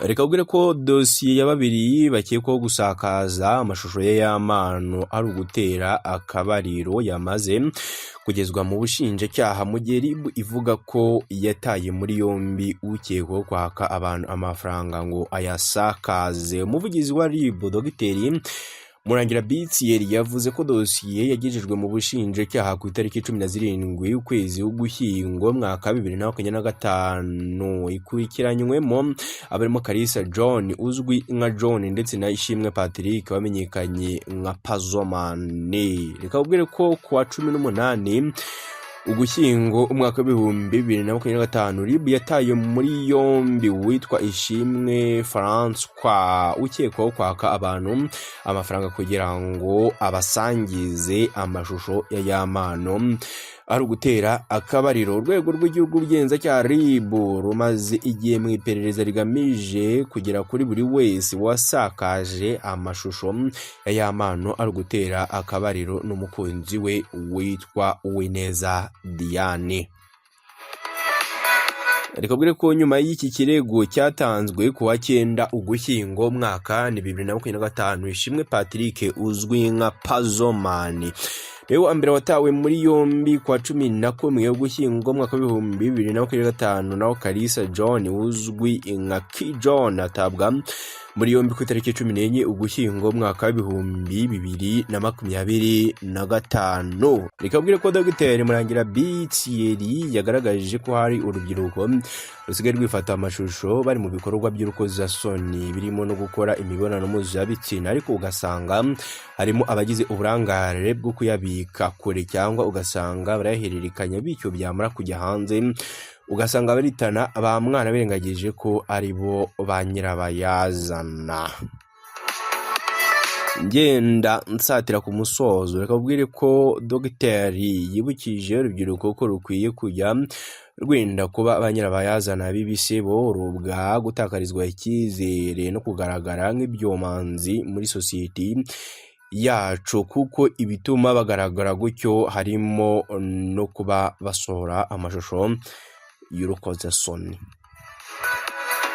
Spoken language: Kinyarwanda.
Reka ubwire ko dosiye ya babiri bakekwaho gusakaza amashusho y'amano ari ugutera akabariro yamaze kugezwa mu bushinjacyaha mu gihe RIB ivuga ko yataye muri yombi ukekwaho kwaka abantu amafaranga ngo ayasakaze. Umuvugizi wa RIB Dogiteri Murangira Bitsiyeri yavuze ko dosiye yagejejwe mu bushinjacyaha ku itariki 17 ukwezi w'Ugushyingo mwaka 2025 ikurikiranywemo abarimo Kalisa John uzwi nka John ndetse na Ishimwe Patrick wamenyekanye nka Pazomane. Reka ubwire ko kuwa 18 Ugushyingo umwaka 2025 RIB yataye muri yombi witwa Ishimwe François ukekwaho kwaka abantu amafaranga kugira ngo abasangize amashusho y'amano ari ugutera akabariro. Urwego rw'igihugu rw'ubugenzacyaha RIB rumaze igihe mu iperereza rigamije kugera kuri buri wese wasakaje amashusho y'amano ari ugutera akabariro n'umukunzi we witwa Uwineza Diane. Reka ubwire ko nyuma y'iki kirego cyatanzwe kuwa 9 Ugushyingo mwaka 2025 Ishimwe Patrick uzwi nka Pazomane Leo ambere watawe muri yombi kwa 11 Ugushyingo mwaka 2025 naho Kalisa John uzwi nka Ki John atabwa muri yombi ku itariki 14 Ugushyingo mwaka 2025. Reka ubwire ko Dogiteri Murangira Bitsiyeri yagaragaje ko hari urubyiruko rusigaye rwifata amashusho bari mu bikorwa by'urukozasoni birimo no gukora imibonano mpuzabitsina, ariko ugasanga harimo abagize uburangare bwo kuyabika kure cyangwa ugasanga barahererekanya bityo byamara kujya hanze ugasanga baritana ba mwana birengagije ko ari bo ba nyirabayazana. Ngenda nsatira ku musozo, reka ubwire ko Dogiteri yibukije urubyiruko ko rukwiye kujya rwenda kuba abanyirabayazana b'ibisebo rubwa gutakarizwa icyizere no kugaragara nk'ibyomanzi muri sosiyete yacu, kuko ibituma bagaragara gutyo harimo no kuba basohora amashusho y'urukozasoni.